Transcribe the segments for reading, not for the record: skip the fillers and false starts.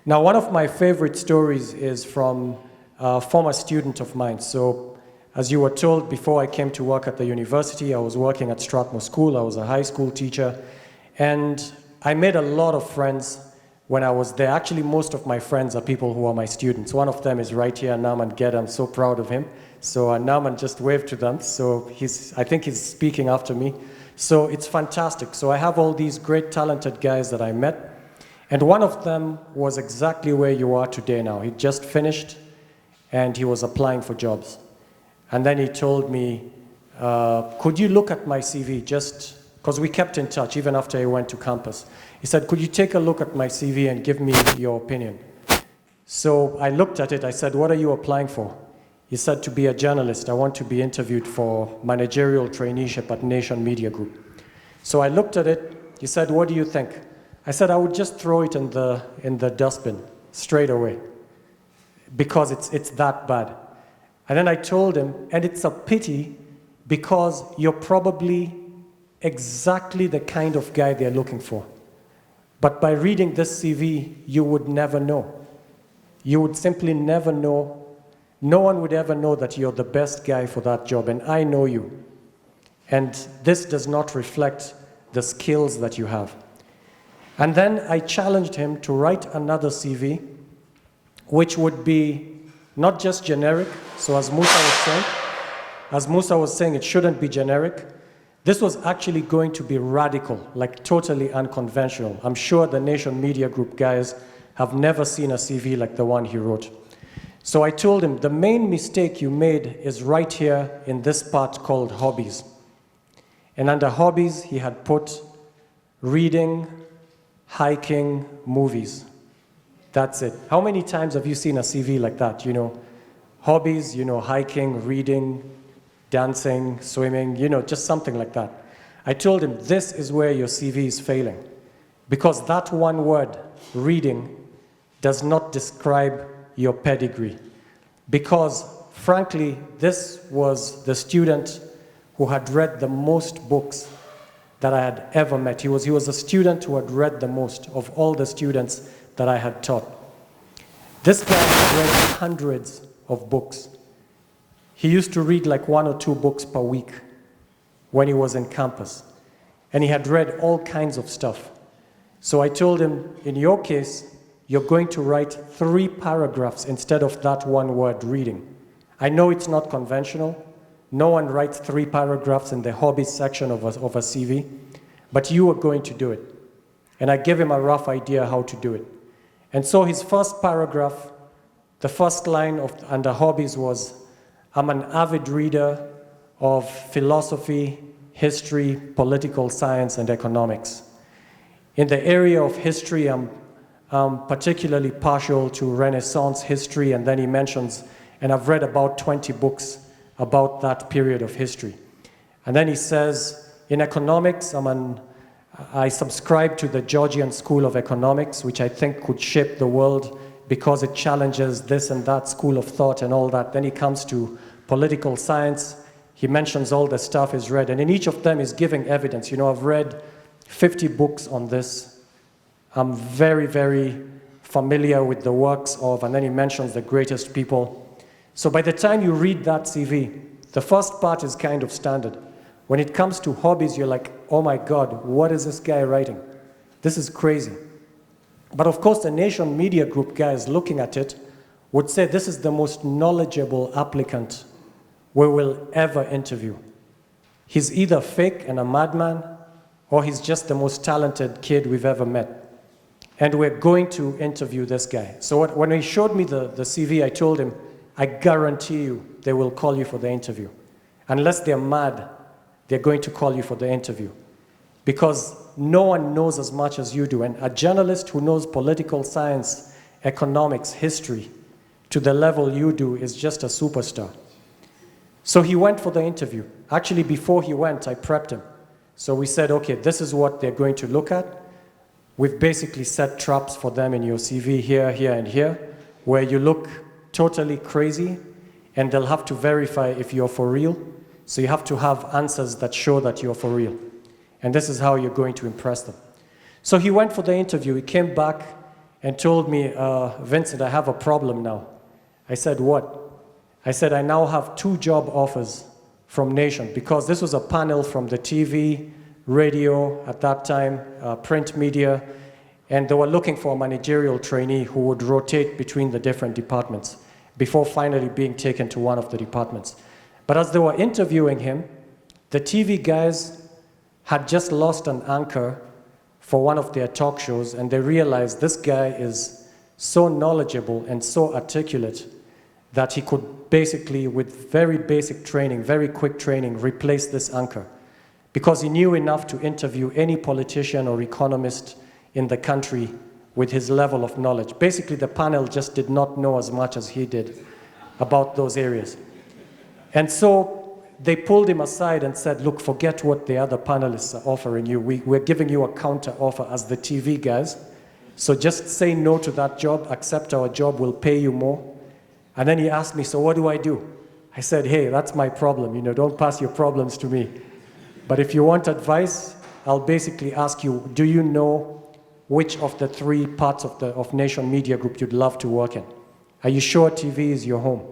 Now, one of my favorite stories is from a former student of mine. So, as you were told, before I came to work at the university, I was working at Strathmore School. I was a high school teacher. And I made a lot of friends when I was there. Actually, most of my friends are people who are my students. One of them is right here, Naaman Ged. I'm so proud of him. So Naaman just waved to them. So I think he's speaking after me. So it's fantastic. So I have all these great talented guys that I met. And one of them was exactly where you are today now. He just finished and he was applying for jobs. And then he told me, could you look at my CV just, because we kept in touch even after he went to campus. He said, could you take a look at my CV and give me your opinion? So I looked at it. I said, what are you applying for? He said, to be a journalist. I want to be interviewed for managerial traineeship at Nation Media Group. So I looked at it. He said, what do you think? I said, I would just throw it in the dustbin straight away because it's that bad. And then I told him, and it's a pity because you're probably exactly the kind of guy they're looking for. But by reading this CV, you would never know. You would simply never know. No one would ever know that you're the best guy for that job, and I know you. And this does not reflect the skills that you have. And then I challenged him to write another CV, which would be not just generic. So as Musa was saying, it shouldn't be generic. This was actually going to be radical, like totally unconventional. I'm sure the Nation Media Group guys have never seen a CV like the one he wrote. So I told him, the main mistake you made is right here in this part called hobbies. And under hobbies, he had put reading, hiking, movies. That's it. How many times have you seen a CV like that? Hobbies, hiking, reading, dancing, swimming, just something like that. I told him, this is where your CV is failing. Because that one word, reading, does not describe your pedigree. Because, frankly, this was the student who had read the most books that I had ever met. He was a student who had read the most of all the students that I had taught. This guy had read hundreds of books. He used to read like 1 or 2 books per week when he was in campus. And he had read all kinds of stuff. So I told him, in your case, you're going to write 3 paragraphs instead of that one word, reading. I know it's not conventional. No one writes 3 paragraphs in the hobbies section of a CV, but you are going to do it. And I gave him a rough idea how to do it. And so his first paragraph, the first line under hobbies was, I'm an avid reader of philosophy, history, political science, and economics. In the area of history, I'm particularly partial to Renaissance history, and then he mentions, and I've read about 20 books about that period of history. And then he says, in economics, I subscribe to the Georgian School of Economics, which I think could shape the world because it challenges this and that school of thought and all that. Then he comes to political science. He mentions all the stuff he's read. And in each of them, he's giving evidence. I've read 50 books on this. I'm very, very familiar with the works of, and then he mentions the greatest people. So by the time you read that CV, the first part is kind of standard. When it comes to hobbies, you're like, oh my God, what is this guy writing? This is crazy. But of course, the Nation Media Group guys looking at it would say this is the most knowledgeable applicant we will ever interview. He's either fake and a madman, or he's just the most talented kid we've ever met. And we're going to interview this guy. So when he showed me the CV, I told him, I guarantee you they will call you for the interview. Unless they're mad, they're going to call you for the interview. Because no one knows as much as you do. And a journalist who knows political science, economics, history, to the level you do is just a superstar. So he went for the interview. Actually, before he went, I prepped him. So we said, okay, this is what they're going to look at. We've basically set traps for them in your CV here, here, and here, where you look totally crazy, and they'll have to verify if you're for real. So you have to have answers that show that you're for real. And this is how you're going to impress them. So he went for the interview. He came back, and told me, Vincent, I have a problem now. I said, what? I said, I now have 2 job offers from Nation, because this was a panel from the TV, radio at that time, print media, and they were looking for a managerial trainee who would rotate between the different departments before finally being taken to one of the departments. But as they were interviewing him, the TV guys had just lost an anchor for one of their talk shows, and they realized this guy is so knowledgeable and so articulate that he could basically, with very basic training, very quick training, replace this anchor, because he knew enough to interview any politician or economist in the country with his level of knowledge. Basically, the panel just did not know as much as he did about those areas. And so they pulled him aside and said, look, forget what the other panelists are offering you. We're giving you a counter offer as the TV guys. So just say no to that job, accept our job, we'll pay you more. And then he asked me, so what do I do? I said, hey, that's my problem. Don't pass your problems to me. But if you want advice, I'll basically ask you, do you know which of the 3 parts of Nation Media Group you'd love to work in? Are you sure TV is your home?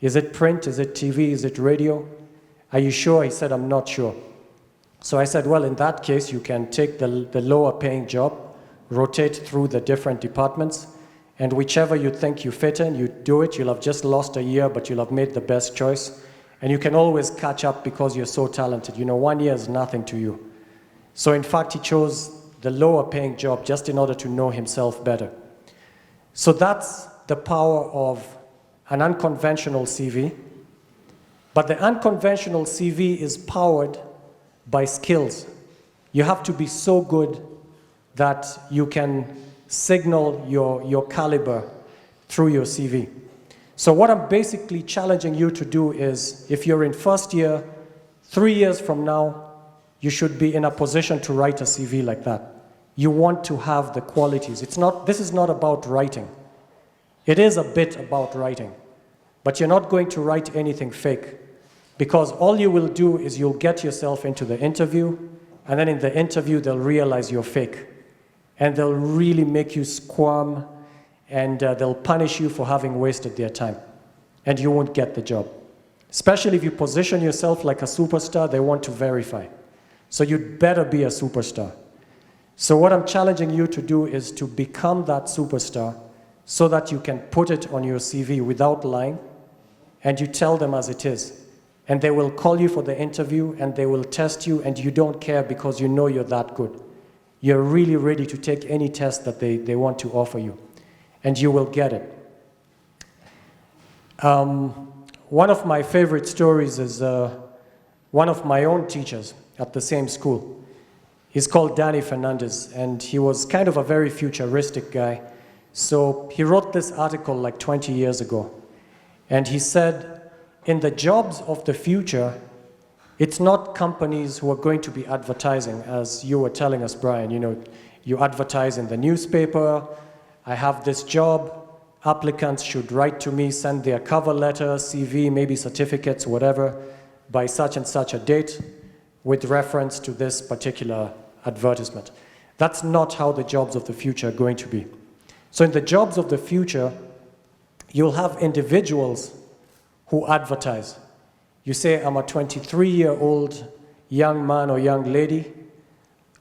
Is it print? Is it TV? Is it radio? Are you sure? He said, I'm not sure. So I said, well, in that case, you can take the lower paying job, rotate through the different departments, and whichever you think you fit in, you do it. You'll have just lost a year, but you'll have made the best choice. And you can always catch up because you're so talented. 1 year is nothing to you. So in fact, he chose the lower paying job just in order to know himself better. So that's the power of an unconventional CV. But the unconventional CV is powered by skills. You have to be so good that you can signal your caliber through your CV. So what I'm basically challenging you to do is, if you're in first year, 3 years from now, you should be in a position to write a CV like that. You want to have the qualities. This is not about writing. It is a bit about writing, but you're not going to write anything fake, because all you will do is you'll get yourself into the interview, and then in the interview, they'll realize you're fake. And they'll really make you squirm, and they'll punish you for having wasted their time. And you won't get the job. Especially if you position yourself like a superstar, they want to verify. So you'd better be a superstar. So what I'm challenging you to do is to become that superstar so that you can put it on your CV without lying, and you tell them as it is. And they will call you for the interview, and they will test you, and you don't care because you know you're that good. You're really ready to take any test that they want to offer you, and you will get it. One of my favorite stories is one of my own teachers at the same school. He's called Danny Fernandez, and he was kind of a very futuristic guy. So he wrote this article like 20 years ago, and he said, in the jobs of the future, it's not companies who are going to be advertising, as you were telling us, Brian. You advertise in the newspaper, I have this job, applicants should write to me, send their cover letter, CV, maybe certificates, whatever, by such and such a date with reference to this particular advertisement. That's not how the jobs of the future are going to be. So in the jobs of the future, you'll have individuals who advertise. You say, I'm a 23-year-old young man or young lady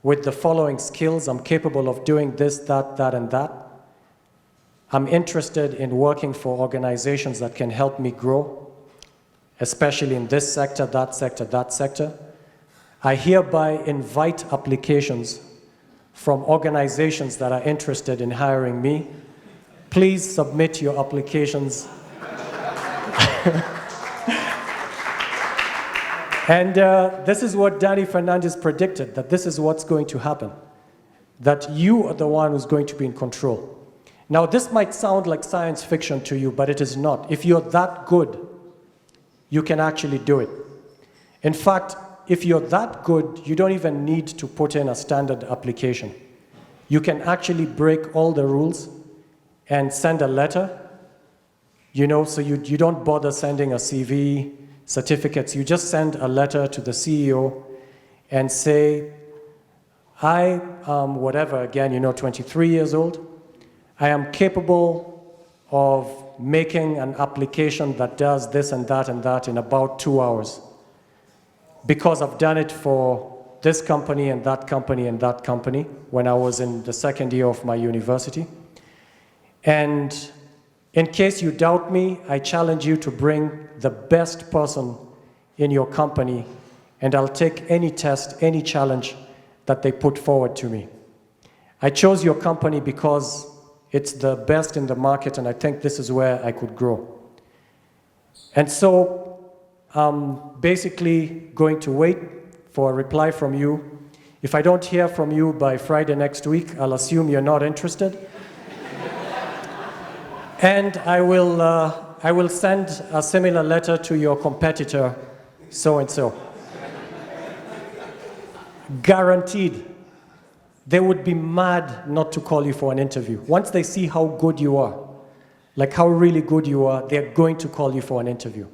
with the following skills. I'm capable of doing this, that, and that. I'm interested in working for organizations that can help me grow, especially in this sector, that sector, that sector. I hereby invite applications from organizations that are interested in hiring me. Please submit your applications. And this is what Danny Fernandez predicted, that this is what's going to happen, that you are the one who's going to be in control. Now, this might sound like science fiction to you, but it is not. If you're that good, you can actually do it. In fact, if you're that good, you don't even need to put in a standard application. You can actually break all the rules and send a letter, so you don't bother sending a CV, certificates. You just send a letter to the CEO and say, I am whatever, again, 23 years old. I am capable of making an application that does this and that in about 2 hours, because I've done it for this company and that company and that company when I was in the second year of my university. And in case you doubt me, I challenge you to bring the best person in your company, and I'll take any test, any challenge that they put forward to me. I chose your company because it's the best in the market, and I think this is where I could grow. And so I'm basically going to wait for a reply from you. If I don't hear from you by Friday next week, I'll assume you're not interested. And I will send a similar letter to your competitor, so-and-so. Guaranteed. They would be mad not to call you for an interview. Once they see how good you are, like how really good you are, they're going to call you for an interview.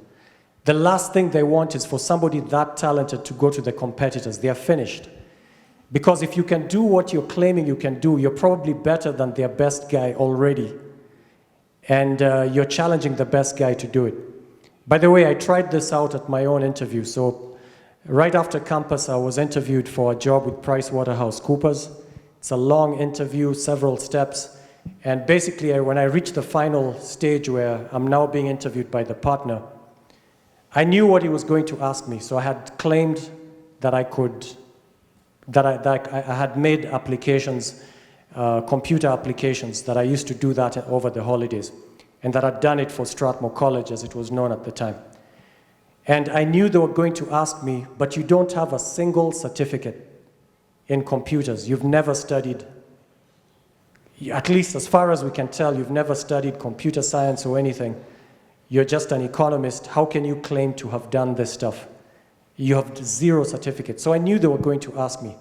The last thing they want is for somebody that talented to go to the competitors. They are finished. Because if you can do what you're claiming you can do, you're probably better than their best guy already. And you're challenging the best guy to do it. By the way, I tried this out at my own interview. So right after campus, I was interviewed for a job with PricewaterhouseCoopers. It's a long interview, several steps. And basically, when I reached the final stage where I'm now being interviewed by the partner, I knew what he was going to ask me. So I had claimed that I had made applications, computer applications, that I used to do that over the holidays, and that I'd done it for Strathmore College, as it was known at the time. And I knew they were going to ask me, but you don't have a single certificate in computers. You've never studied, at least as far as we can tell, you've never studied computer science or anything. You're just an economist. How can you claim to have done this stuff? You have zero certificate. So I knew they were going to ask me.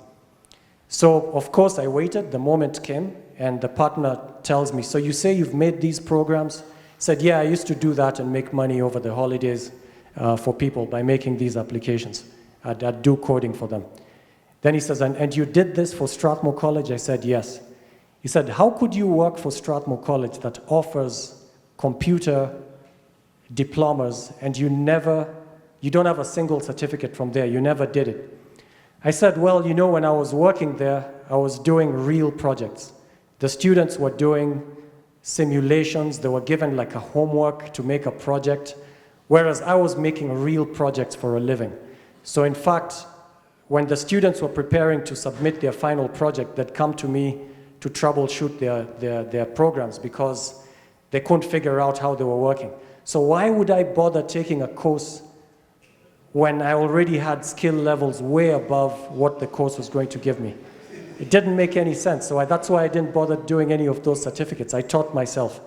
So, of course, I waited. The moment came, and the partner tells me, so you say you've made these programs? I said, yeah, I used to do that and make money over the holidays for people by making these applications. I'd do coding for them. Then he says, and you did this for Strathmore College? I said, yes. He said, how could you work for Strathmore College that offers computer diplomas and you don't have a single certificate from there? You never did it. I said, well, you know, when I was working there, I was doing real projects. The students were doing simulations. They were given like a homework to make a project, whereas I was making real projects for a living. So in fact, when the students were preparing to submit their final project, they'd come to me to troubleshoot their programs because they couldn't figure out how they were working. So why would I bother taking a course when I already had skill levels way above what the course was going to give me? It didn't make any sense. So that's why I didn't bother doing any of those certificates. I taught myself.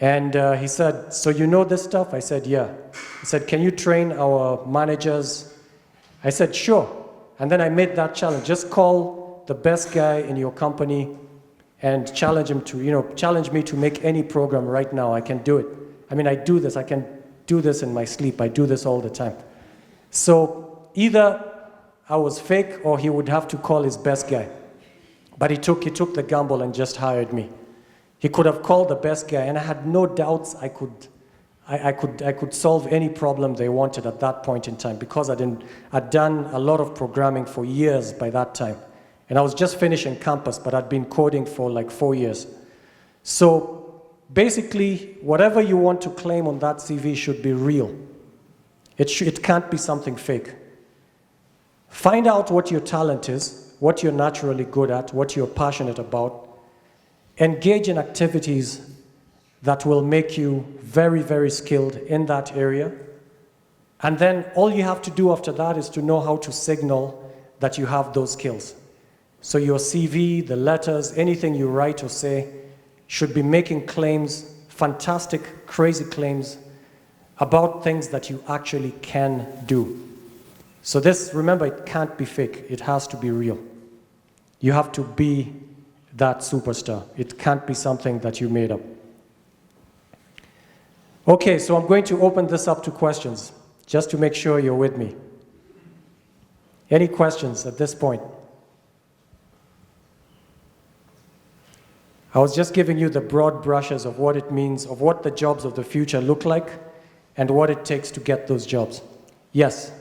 And he said, so you know this stuff? I said, yeah. He said, can you train our managers? I said, sure. And then I made that challenge. Just call the best guy in your company and challenge him to, challenge me to make any program right now. I can do it. I mean, I do this. I can do this in my sleep. I do this all the time. So either I was fake or he would have to call his best guy. But he took the gamble and just hired me. He could have called the best guy, and I had no doubts I could solve any problem they wanted at that point in time, because I'd done a lot of programming for years by that time. And I was just finishing campus, but I'd been coding for like 4 years. So basically, whatever you want to claim on that CV should be real. It can't be something fake. Find out what your talent is, what you're naturally good at, what you're passionate about. Engage in activities that will make you very, very skilled in that area. And then all you have to do after that is to know how to signal that you have those skills. So your CV, the letters, anything you write or say should be making claims, fantastic, crazy claims about things that you actually can do. So this, remember, it can't be fake. It has to be real. You have to be that superstar. It can't be something that you made up. Okay, so I'm going to open this up to questions, just to make sure you're with me. Any questions at this point? I was just giving you the broad brushes of what it means, of what the jobs of the future look like, and what it takes to get those jobs. Yes?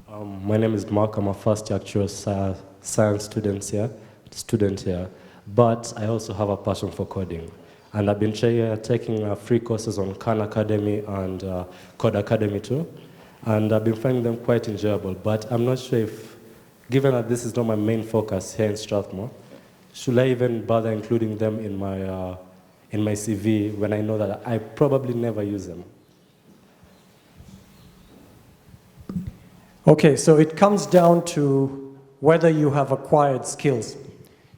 My name is Mark. I'm a first-year actual science student here, but I also have a passion for coding. And I've been taking free courses on Khan Academy and Code Academy too. And I've been finding them quite enjoyable, but I'm not sure if, given that this is not my main focus here in Strathmore, should I even bother including them in my CV when I know that I probably never use them? Okay, so it comes down to whether you have acquired skills.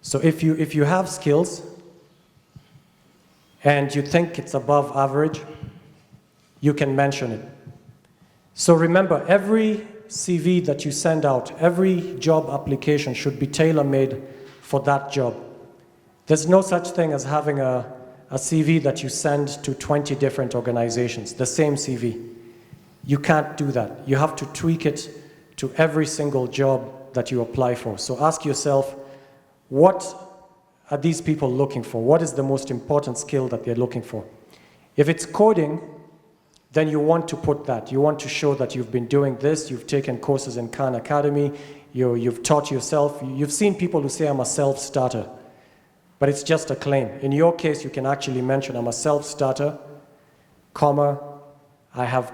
So if you have skills and you think it's above average, you can mention it. So remember, every CV that you send out, every job application should be tailor-made for that job. There's no such thing as having a CV that you send to 20 different organizations, the same CV. You can't do that. You have to tweak it to every single job that you apply for. So ask yourself, what are these people looking for? What is the most important skill that they're looking for? If it's coding, then you want to put that. You want to show that you've been doing this, you've taken courses in Khan Academy, you've taught yourself. You've seen people who say, I'm a self-starter, but it's just a claim. In your case, you can actually mention, I'm a self-starter, comma, I have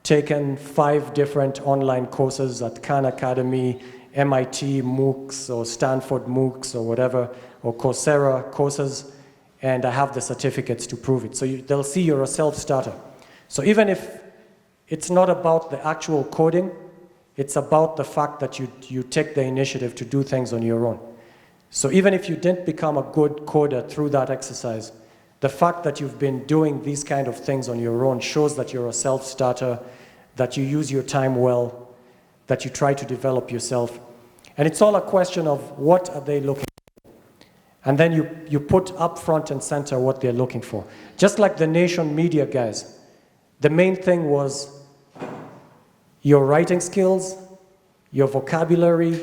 taken 5 different online courses at Khan Academy, MIT MOOCs, or Stanford MOOCs, or whatever, or Coursera courses, and I have the certificates to prove it. So they'll see you're a self-starter. So even if it's not about the actual coding, it's about the fact that you take the initiative to do things on your own. So even if you didn't become a good coder through that exercise, the fact that you've been doing these kind of things on your own shows that you're a self-starter, that you use your time well, that you try to develop yourself. And it's all a question of what are they looking for. And then you put up front and center what they're looking for. Just like the Nation media guys, the main thing was your writing skills, your vocabulary,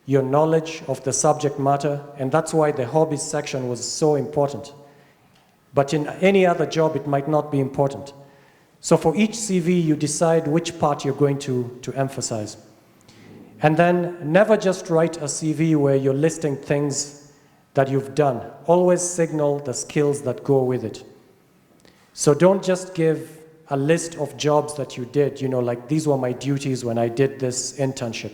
your knowledge of the subject matter, and that's why the hobbies section was so important. But in any other job, it might not be important. So for each CV, you decide which part you're going to emphasize. And then never just write a CV where you're listing things that you've done. Always signal the skills that go with it. So don't just give a list of jobs that you did, like these were my duties when I did this internship.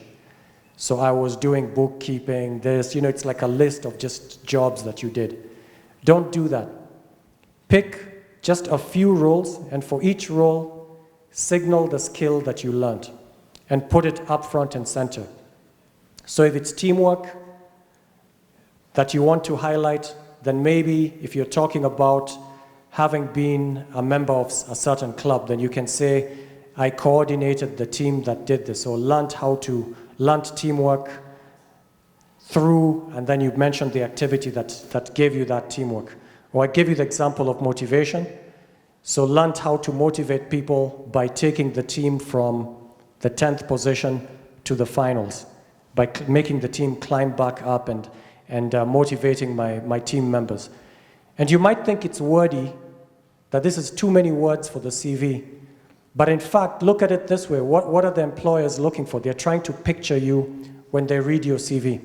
So I was doing bookkeeping, this, it's like a list of just jobs that you did. Don't do that. Pick just a few roles, and for each role, signal the skill that you learned and put it up front and center. So if it's teamwork that you want to highlight, then maybe if you're talking about having been a member of a certain club, then you can say, I coordinated the team that did this, or learned teamwork through, and then you mentioned the activity that gave you that teamwork. Or I give you the example of motivation. So learned how to motivate people by taking the team from the 10th position to the finals, by making the team climb back up and motivating my team members. And you might think it's wordy, that this is too many words for the CV. But in fact, look at it this way. What are the employers looking for? They're trying to picture you when they read your CV.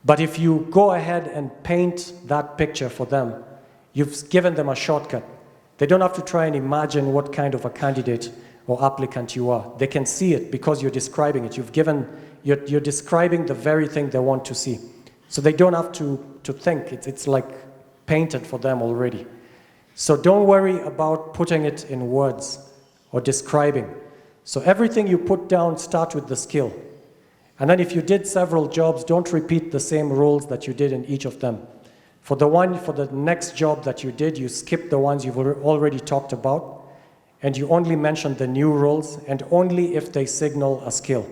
But if you go ahead and paint that picture for them, you've given them a shortcut. They don't have to try and imagine what kind of a candidate or applicant you are. They can see it because you're describing it. You're describing the very thing they want to see. So they don't have to think. It's like painted for them already. So don't worry about putting it in words or describing. So everything you put down, start with the skill. And then if you did several jobs, don't repeat the same roles that you did in each of them. For the next job that you did, you skip the ones you've already talked about, and you only mention the new roles, and only if they signal a skill.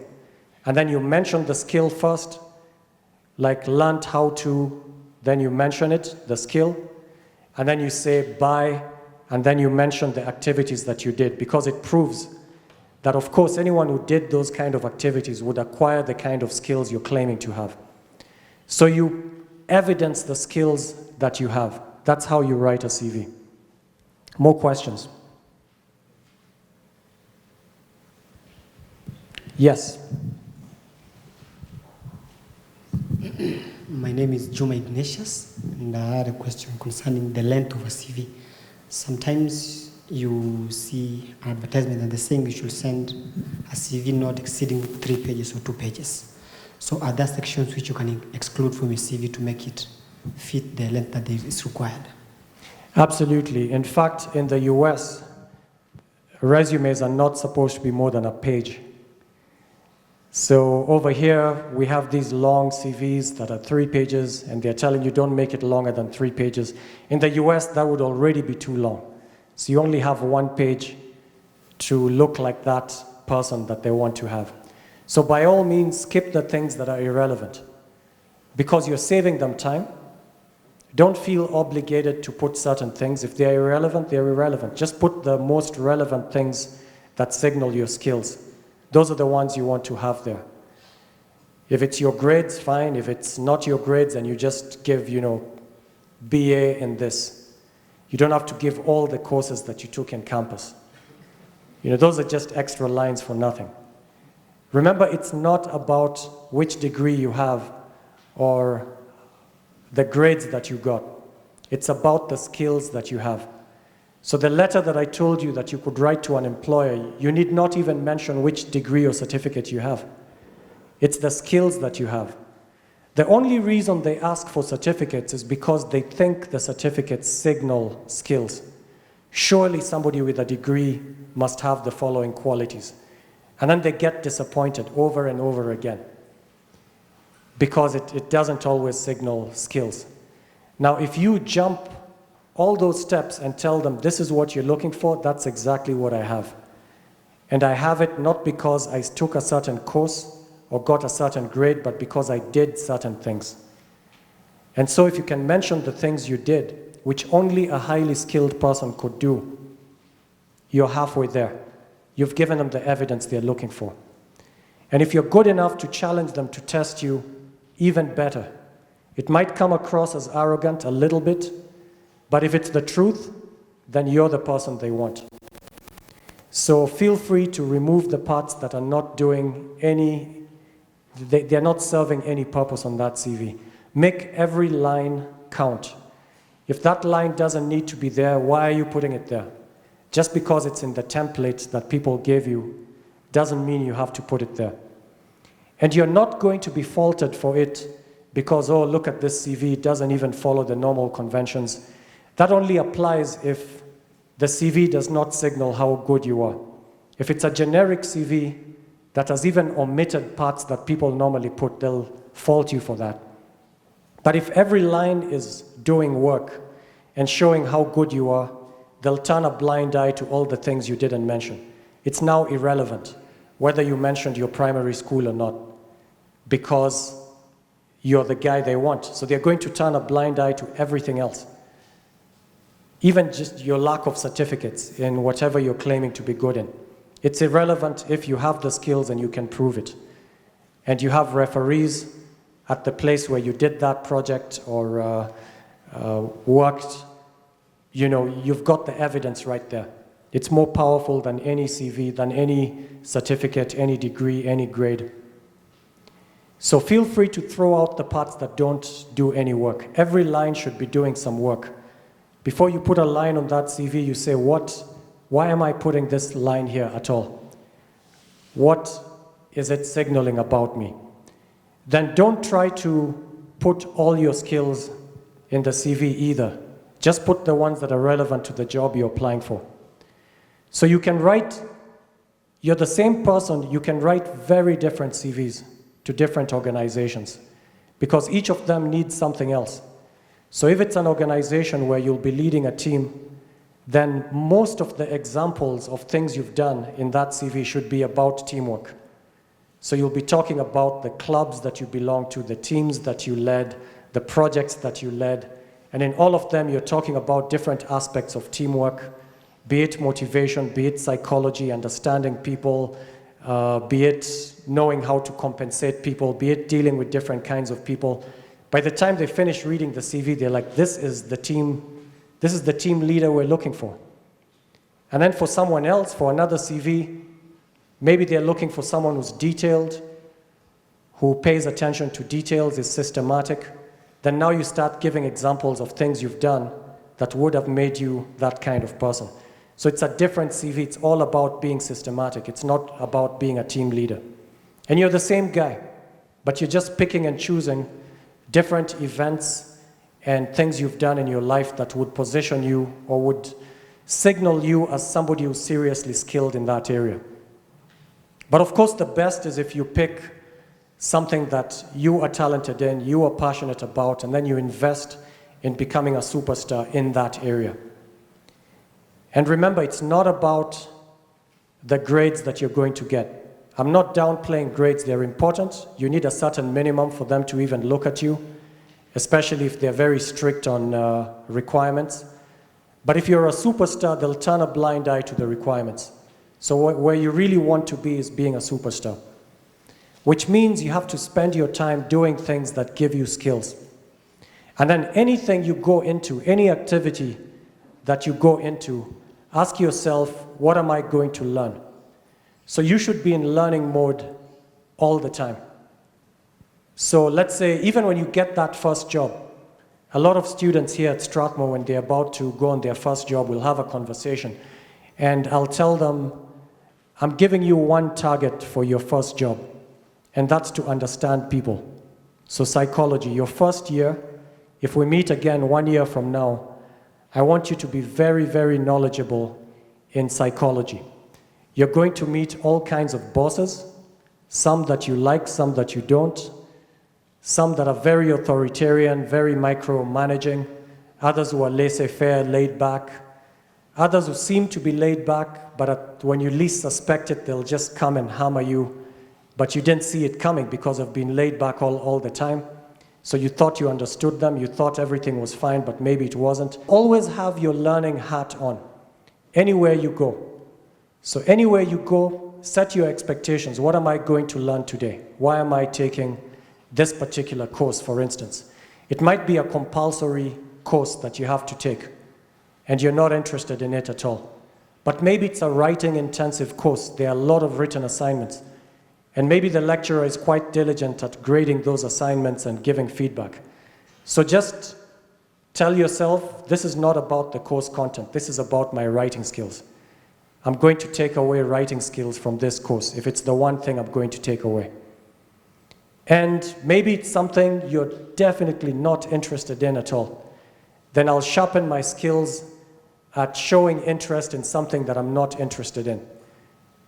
And then you mention the skill first, like learned how to, then you mention it, the skill, and then you say by, and then you mention the activities that you did, because it proves that of course anyone who did those kind of activities would acquire the kind of skills you're claiming to have. So you evidence the skills that you have. That's how you write a CV. More questions? Yes. My name is Juma Ignatius, and I had a question concerning the length of a CV. Sometimes you see an advertisement that they're saying you should send a CV not exceeding 3 pages or 2 pages. So are there sections which you can exclude from your CV to make it fit the length that is required? Absolutely. In fact, in the US, resumes are not supposed to be more than a page. So over here, we have these long CVs that are 3 pages, and they're telling you don't make it longer than 3 pages. In the US, that would already be too long. So you only have 1 page to look like that person that they want to have. So by all means, skip the things that are irrelevant, because you're saving them time. Don't feel obligated to put certain things. If they're irrelevant, they're irrelevant. Just put the most relevant things that signal your skills. Those are the ones you want to have there. If it's your grades, fine. If it's not your grades and you just give, BA in this, you don't have to give all the courses that you took in campus. Those are just extra lines for nothing. Remember, it's not about which degree you have or the grades that you got. It's about the skills that you have. So the letter that I told you that you could write to an employer, you need not even mention which degree or certificate you have. It's the skills that you have. The only reason they ask for certificates is because they think the certificates signal skills. Surely somebody with a degree must have the following qualities. And then they get disappointed over and over again, because it doesn't always signal skills. Now, if you jump all those steps and tell them this is what you're looking for, that's exactly what I have. And I have it not because I took a certain course or got a certain grade, but because I did certain things. And so if you can mention the things you did, which only a highly skilled person could do, you're halfway there. You've given them the evidence they're looking for. And if you're good enough to challenge them to test you, even better. It might come across as arrogant a little bit, but if it's the truth, then you're the person they want. So feel free to remove the parts that are not doing any, they're not serving any purpose on that CV. Make every line count. If that line doesn't need to be there, why are you putting it there? Just because it's in the template that people gave you doesn't mean you have to put it there. And you're not going to be faulted for it because, oh, look at this CV, it doesn't even follow the normal conventions. That only applies if the CV does not signal how good you are. If it's a generic CV that has even omitted parts that people normally put, they'll fault you for that. But if every line is doing work and showing how good you are, they'll turn a blind eye to all the things you didn't mention. It's now irrelevant whether you mentioned your primary school or not, because you're the guy they want. So they're going to turn a blind eye to everything else. Even just your lack of certificates in whatever you're claiming to be good in. It's irrelevant if you have the skills and you can prove it. And you have referees at the place where you did that project or worked. You've got the evidence right there. It's more powerful than any CV, than any certificate, any degree, any grade. So feel free to throw out the parts that don't do any work. Every line should be doing some work. Before you put a line on that CV, you say, why am I putting this line here at all? What is it signaling about me? Then don't try to put all your skills in the CV either. Just put the ones that are relevant to the job you're applying for. So you can write, you're the same person, you can write very different CVs to different organizations because each of them needs something else. So if it's an organization where you'll be leading a team, then most of the examples of things you've done in that CV should be about teamwork. So you'll be talking about the clubs that you belong to, the teams that you led, the projects that you led, and in all of them you're talking about different aspects of teamwork, be it motivation, be it psychology, understanding people, be it knowing how to compensate people, be it dealing with different kinds of people. By the time they finish reading the CV, they're like, this is the team leader we're looking for. And then for someone else, for another CV, maybe they're looking for someone who's detailed, who pays attention to details, is systematic. Then now you start giving examples of things you've done that would have made you that kind of person. So it's a different CV. It's all about being systematic. It's not about being a team leader. And you're the same guy, but you're just picking and choosing different events and things you've done in your life that would position you or would signal you as somebody who's seriously skilled in that area. But of course, the best is if you pick something that you are talented in, you are passionate about, and then you invest in becoming a superstar in that area. And remember, it's not about the grades that you're going to get. I'm not downplaying grades, they're important. You need a certain minimum for them to even look at you, especially if they're very strict on requirements. But if you're a superstar, they'll turn a blind eye to the requirements. So where you really want to be is being a superstar, which means you have to spend your time doing things that give you skills. And then anything you go into, any activity that you go into, ask yourself, what am I going to learn? So you should be in learning mode all the time. So let's say, even when you get that first job, a lot of students here at Strathmore, when they're about to go on their first job, will have a conversation. And I'll tell them, I'm giving you one target for your first job, and that's to understand people. So psychology, your first year, if we meet again 1 year from now, I want you to be very, very knowledgeable in psychology. You're going to meet all kinds of bosses, some that you like, some that you don't, some that are very authoritarian, very micromanaging, others who are laissez-faire, laid back, others who seem to be laid back, but when you least suspect it, they'll just come and hammer you, but you didn't see it coming because of being laid back all the time. So you thought you understood them, you thought everything was fine, but maybe it wasn't. Always have your learning hat on, anywhere you go. So anywhere you go, set your expectations. What am I going to learn today? Why am I taking this particular course, for instance? It might be a compulsory course that you have to take, and you're not interested in it at all. But maybe it's a writing-intensive course. There are a lot of written assignments. And maybe the lecturer is quite diligent at grading those assignments and giving feedback. So just tell yourself, this is not about the course content. This is about my writing skills. I'm going to take away writing skills from this course, if it's the one thing I'm going to take away. And maybe it's something you're definitely not interested in at all. Then I'll sharpen my skills at showing interest in something that I'm not interested in.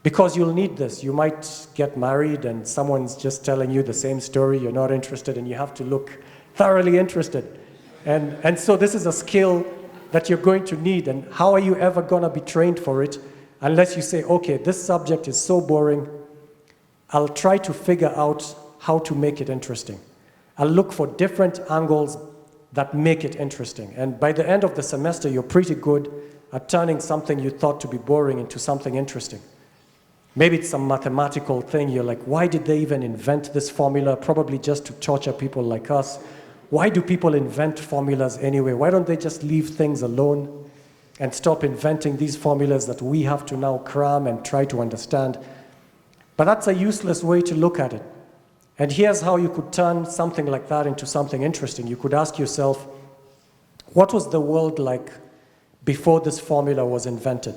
Because you'll need this. You might get married and someone's just telling you the same story, you're not interested, and you have to look thoroughly interested. And so this is a skill that you're going to need, and how are you ever going to be trained for it unless you say, okay, this subject is so boring, I'll try to figure out how to make it interesting. I'll look for different angles that make it interesting. And by the end of the semester, you're pretty good at turning something you thought to be boring into something interesting. Maybe it's some mathematical thing. You're like, why did they even invent this formula? Probably just to torture people like us. Why do people invent formulas anyway? Why don't they just leave things alone and stop inventing these formulas that we have to now cram and try to understand? But that's a useless way to look at it. And here's how you could turn something like that into something interesting. You could ask yourself, what was the world like before this formula was invented?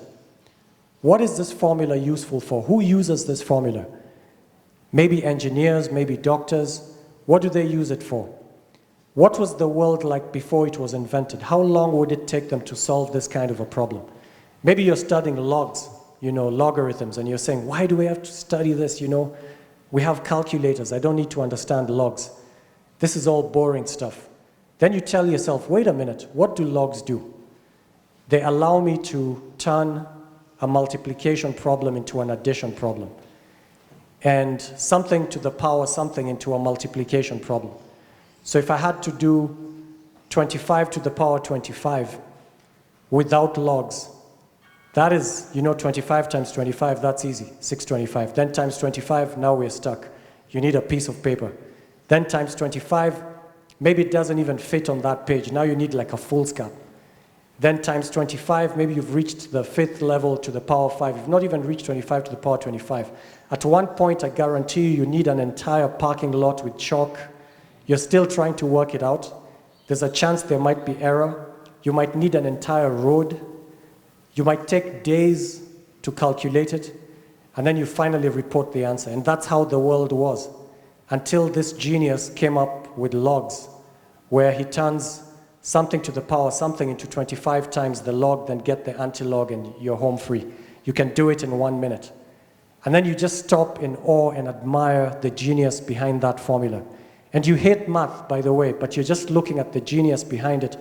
What is this formula useful for? Who uses this formula? Maybe engineers, maybe doctors. What do they use it for? What was the world like before it was invented? How long would it take them to solve this kind of a problem? Maybe you're studying logs, logarithms, and you're saying, why do we have to study this? We have calculators. I don't need to understand logs. This is all boring stuff. Then you tell yourself, wait a minute, what do logs do? They allow me to turn a multiplication problem into an addition problem, and something to the power something into a multiplication problem. So if I had to do 25 to the power 25 without logs, That is, 25 times 25, that's easy, 625. Then times 25, now we're stuck. You need a piece of paper. Then times 25, maybe it doesn't even fit on that page. Now you need like a foolscap. Then times 25, maybe you've reached the 5th level to the power 5. You've not even reached 25 to the power 25. At one point, I guarantee you need an entire parking lot with chalk. You're still trying to work it out. There's a chance there might be error. You might need an entire road. You might take days to calculate it, and then you finally report the answer. And that's how the world was, until this genius came up with logs, where he turns something to the power something into 25 times the log, then get the anti-log, and you're home free. You can do it in 1 minute. And then you just stop in awe and admire the genius behind that formula. And you hate math, by the way, but you're just looking at the genius behind it.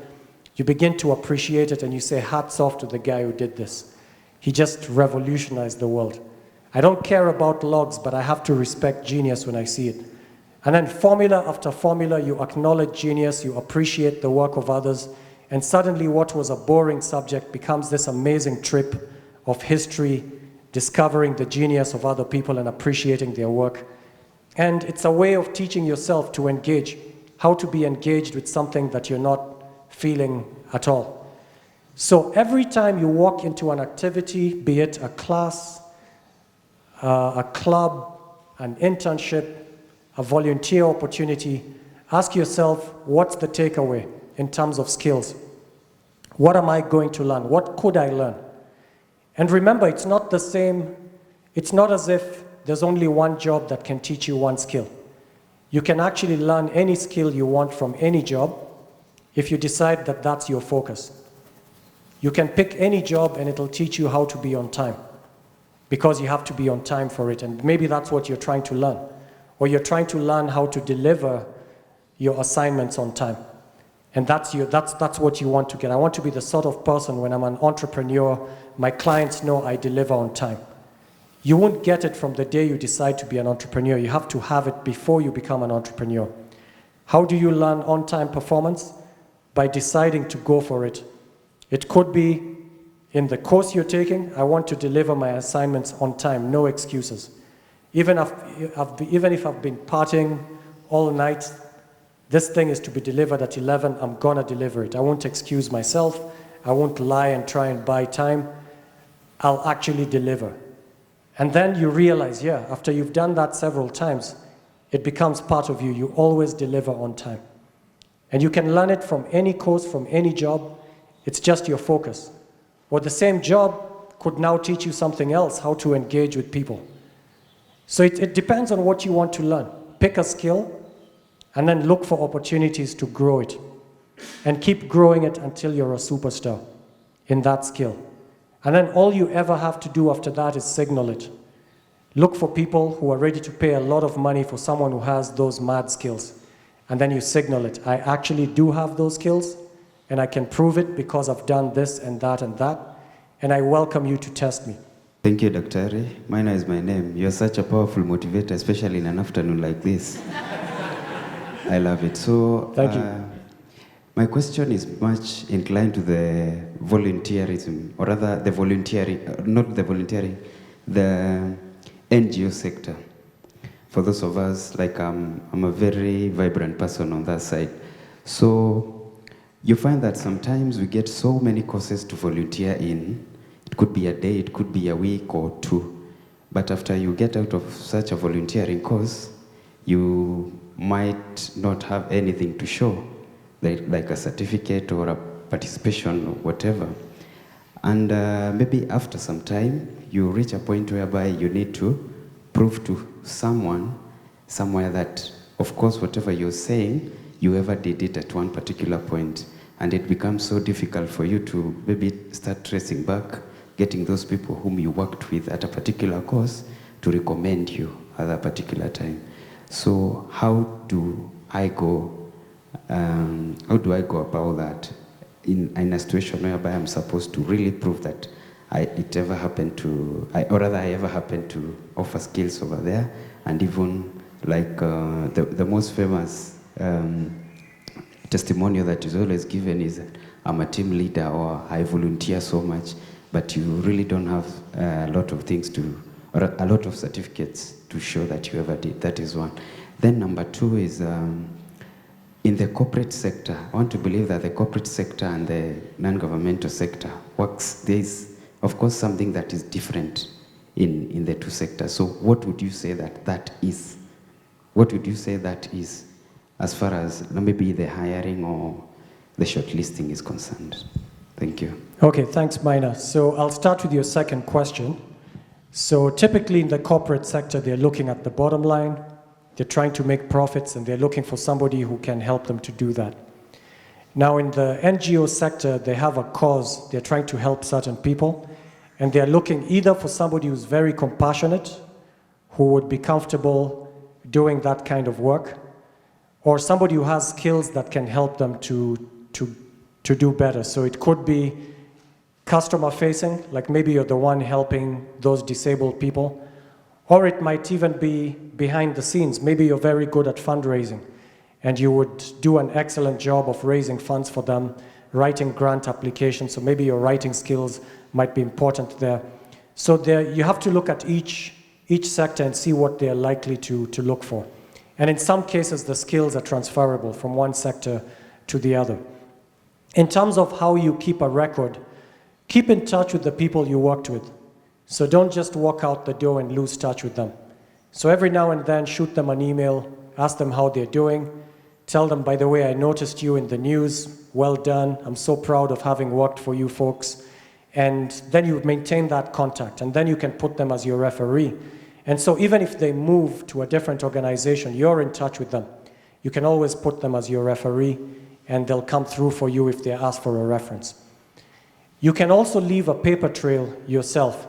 You begin to appreciate it, and you say, hats off to the guy who did this. He just revolutionized the world. I don't care about logs, but I have to respect genius when I see it. And then formula after formula, you acknowledge genius, you appreciate the work of others, and suddenly what was a boring subject becomes this amazing trip of history, discovering the genius of other people and appreciating their work. And it's a way of teaching yourself to engage, how to be engaged with something that you're not feeling at all. So every time you walk into an activity, be it a class, a club, an internship, a volunteer opportunity, ask yourself, what's the takeaway in terms of skills? What am I going to learn? What could I learn? And remember, it's not the same, it's not as if there's only one job that can teach you one skill. You can actually learn any skill you want from any job if you decide that that's your focus. You can pick any job and it'll teach you how to be on time, because you have to be on time for it, and maybe that's what you're trying to learn. Or you're trying to learn how to deliver your assignments on time. And that's what you want to get. I want to be the sort of person, when I'm an entrepreneur, my clients know I deliver on time. You won't get it from the day you decide to be an entrepreneur. You have to have it before you become an entrepreneur. How do you learn on-time performance? By deciding to go for it. It could be in the course you're taking, I want to deliver my assignments on time, no excuses. Even if I've been partying all night, this thing is to be delivered at 11, I'm gonna deliver it. I won't excuse myself, I won't lie and try and buy time, I'll actually deliver. And then you realize, yeah, after you've done that several times, it becomes part of you. You always deliver on time. And you can learn it from any course, from any job. It's just your focus. Or the same job could now teach you something else, how to engage with people. So it depends on what you want to learn. Pick a skill and then look for opportunities to grow it. And keep growing it until you're a superstar in that skill. And then all you ever have to do after that is signal it. Look for people who are ready to pay a lot of money for someone who has those mad skills. And then you signal it. I actually do have those skills, and I can prove it because I've done this and that, and I welcome you to test me. Thank you, Dr. Ari. Mine is my name. You're such a powerful motivator, especially in an afternoon like this. I love it. So, thank you. My question is much inclined to the volunteerism, or rather the volunteering, not the volunteering, the NGO sector. For those of us, like I'm a very vibrant person on that side. So you find that sometimes we get so many courses to volunteer in. It could be a day, it could be a week or two. But after you get out of such a volunteering course, you might not have anything to show, like a certificate or a participation or whatever. And maybe after some time, you reach a point whereby you need to prove to someone, somewhere that, of course, whatever you're saying, you ever did it at one particular point. And it becomes so difficult for you to maybe start tracing back, getting those people whom you worked with at a particular course to recommend you at a particular time. So how do I go about that in a situation whereby I'm supposed to really prove that I ever happened to offer skills over there, and even like the most famous testimonial that is always given is, I'm a team leader, or I volunteer so much. but you really don't have a lot of things to, or a lot of certificates to show that you ever did. That is one. Then number two is in the corporate sector. I want to believe that the corporate sector and the non-governmental sector works. There is, of course, something that is different in the two sectors. So what would you say that is? What would you say that is, as far as maybe the hiring or the shortlisting is concerned? Thank you. Okay, thanks, Maina. So I'll start with your second question. So typically in the corporate sector, they're looking at the bottom line, they're trying to make profits, and they're looking for somebody who can help them to do that. Now in the NGO sector, they have a cause, they're trying to help certain people, and they're looking either for somebody who's very compassionate, who would be comfortable doing that kind of work, or somebody who has skills that can help them to do better. So it could be customer facing, like maybe you're the one helping those disabled people, or it might even be behind the scenes. Maybe you're very good at fundraising and you would do an excellent job of raising funds for them, writing grant applications, so maybe your writing skills might be important there. So there, you have to look at each sector and see what they're likely to look for. And in some cases, the skills are transferable from one sector to the other. In terms of how you keep a record, keep in touch with the people you worked with. So don't just walk out the door and lose touch with them. So every now and then, shoot them an email, ask them how they're doing, tell them, by the way, I noticed you in the news, well done, I'm so proud of having worked for you folks. And then you maintain that contact, and then you can put them as your referee. And so even if they move to a different organization, you're in touch with them. You can always put them as your referee, and they'll come through for you if they ask for a reference. You can also leave a paper trail yourself.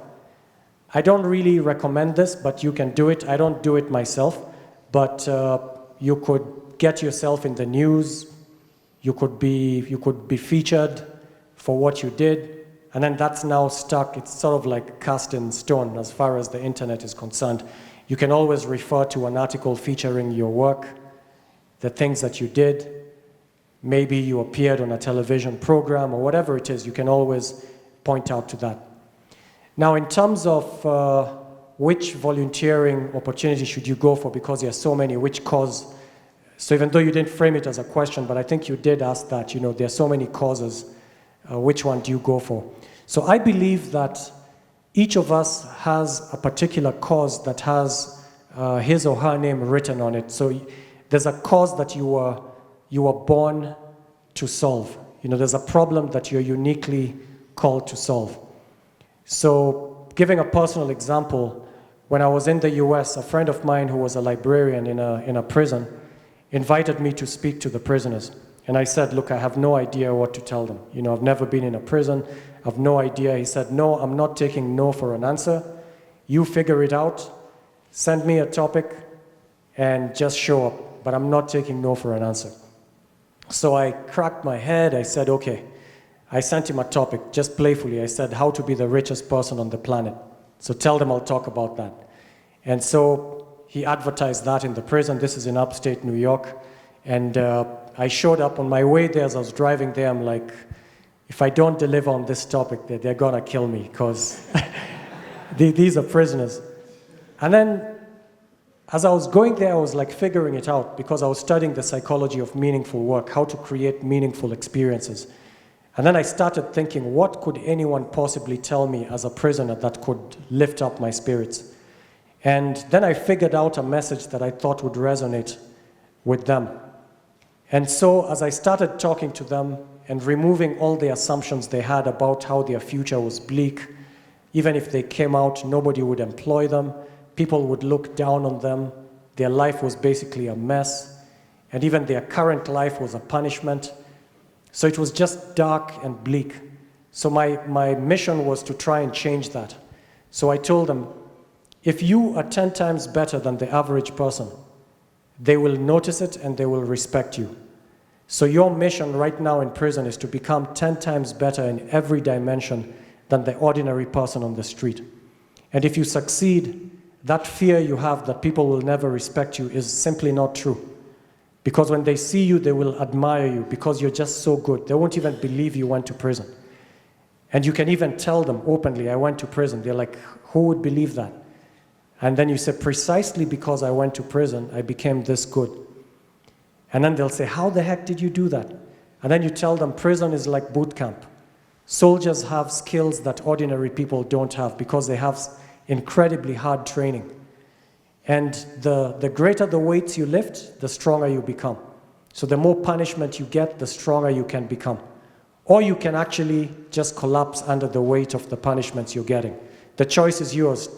I don't really recommend this, but you can do it. I don't do it myself, but you could get yourself in the news. You could be featured for what you did, and then that's now stuck. It's sort of like cast in stone as far as the internet is concerned. You can always refer to an article featuring your work, the things that you did. Maybe you appeared on a television program or whatever it is, you can always point out to that. Now, in terms of which volunteering opportunity should you go for, because there are so many, which cause, so even though you didn't frame it as a question, but I think you did ask that, you know, there are so many causes, which one do you go for? So I believe that each of us has a particular cause that has his or her name written on it. So there's a cause that you were born to solve. You know, there's a problem that you're uniquely called to solve. So giving a personal example, when I was in the US, a friend of mine who was a librarian in a prison invited me to speak to the prisoners. And I said, look, I have no idea what to tell them. You know, I've never been in a prison. I have no idea. He said, no, I'm not taking no for an answer. You figure it out. Send me a topic and just show up. But I'm not taking no for an answer. So I cracked my head. I said, okay. I sent him a topic, just playfully. I said, how to be the richest person on the planet. So tell them I'll talk about that. And so he advertised that in the prison. This is in upstate New York. And I showed up on my way there. As I was driving there, I'm like, if I don't deliver on this topic, they're gonna kill me, because these are prisoners. And then as I was going there, I was like figuring it out, because I was studying the psychology of meaningful work, how to create meaningful experiences. And then I started thinking, what could anyone possibly tell me as a prisoner that could lift up my spirits? And then I figured out a message that I thought would resonate with them. And so as I started talking to them and removing all the assumptions they had about how their future was bleak, even if they came out, nobody would employ them, people would look down on them, their life was basically a mess, and even their current life was a punishment. So it was just dark and bleak. So my mission was to try and change that. So I told them, if you are 10 times better than the average person, they will notice it and they will respect you. So your mission right now in prison is to become 10 times better in every dimension than the ordinary person on the street. And if you succeed, that fear you have that people will never respect you is simply not true. Because when they see you, they will admire you because you're just so good. They won't even believe you went to prison. And you can even tell them openly, I went to prison. They're like, who would believe that? And then you say, precisely because I went to prison, I became this good. And then they'll say, how the heck did you do that? And then you tell them, prison is like boot camp. Soldiers have skills that ordinary people don't have because they have incredibly hard training. And the greater the weights you lift, the stronger you become. So the more punishment you get, the stronger you can become. Or you can actually just collapse under the weight of the punishments you're getting. The choice is yours.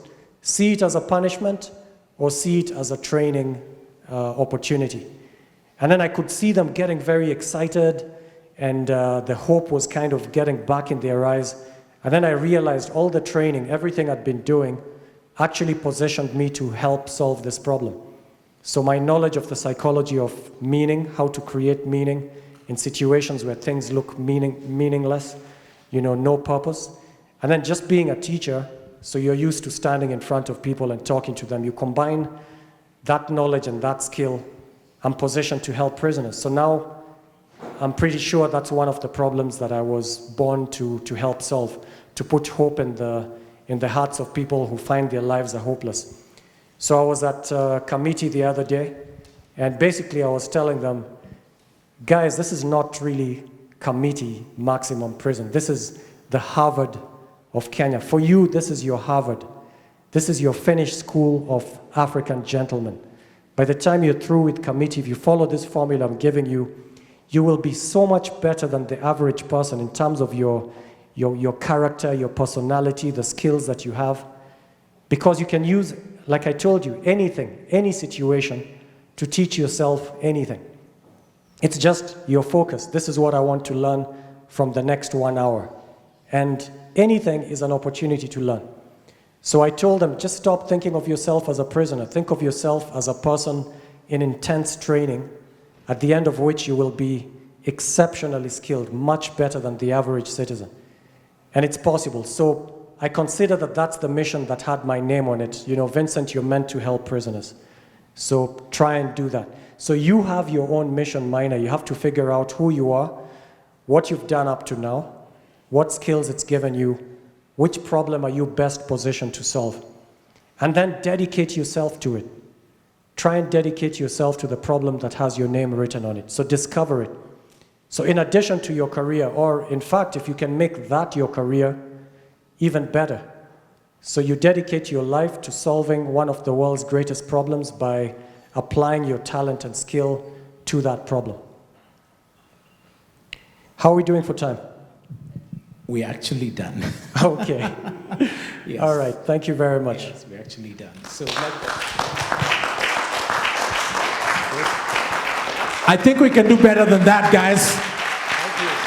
See it as a punishment or see it as a training opportunity. And then I could see them getting very excited, and the hope was kind of getting back in their eyes. And then I realized all the training, everything I'd been doing, actually positioned me to help solve this problem. So my knowledge of the psychology of meaning, how to create meaning in situations where things look meaningless, no purpose. And then just being a teacher, so you're used to standing in front of people and talking to them. You combine that knowledge and that skill. I'm positioned to help prisoners. So now I'm pretty sure that's one of the problems that I was born to help solve, to put hope in the hearts of people who find their lives are hopeless. So I was at a committee the other day, and basically I was telling them, guys, this is not really committee maximum prison. This is the Harvard of Kenya. For you, this is your Harvard. This is your Finnish school of African gentlemen. By the time you're through with committee, if you follow this formula I'm giving you, you will be so much better than the average person in terms of your character, your personality, the skills that you have. Because you can use, like I told you, anything, any situation to teach yourself anything. It's just your focus. This is what I want to learn from the next 1 hour. And anything is an opportunity to learn. So I told them, just stop thinking of yourself as a prisoner. Think of yourself as a person in intense training, at the end of which you will be exceptionally skilled, much better than the average citizen. And it's possible. So I consider that that's the mission that had my name on it. Vincent, you're meant to help prisoners. So try and do that. So you have your own mission, Minor. You have to figure out who you are, what you've done up to now, what skills it's given you, which problem are you best positioned to solve? And then dedicate yourself to it. Try and dedicate yourself to the problem that has your name written on it. So discover it. So in addition to your career, or in fact, if you can make that your career, even better. So you dedicate your life to solving one of the world's greatest problems by applying your talent and skill to that problem. How are we doing for time? We're actually done. Okay. Yes. All right. Thank you very much. Yes, we're actually done. So I think we can do better than that, guys. Thank you.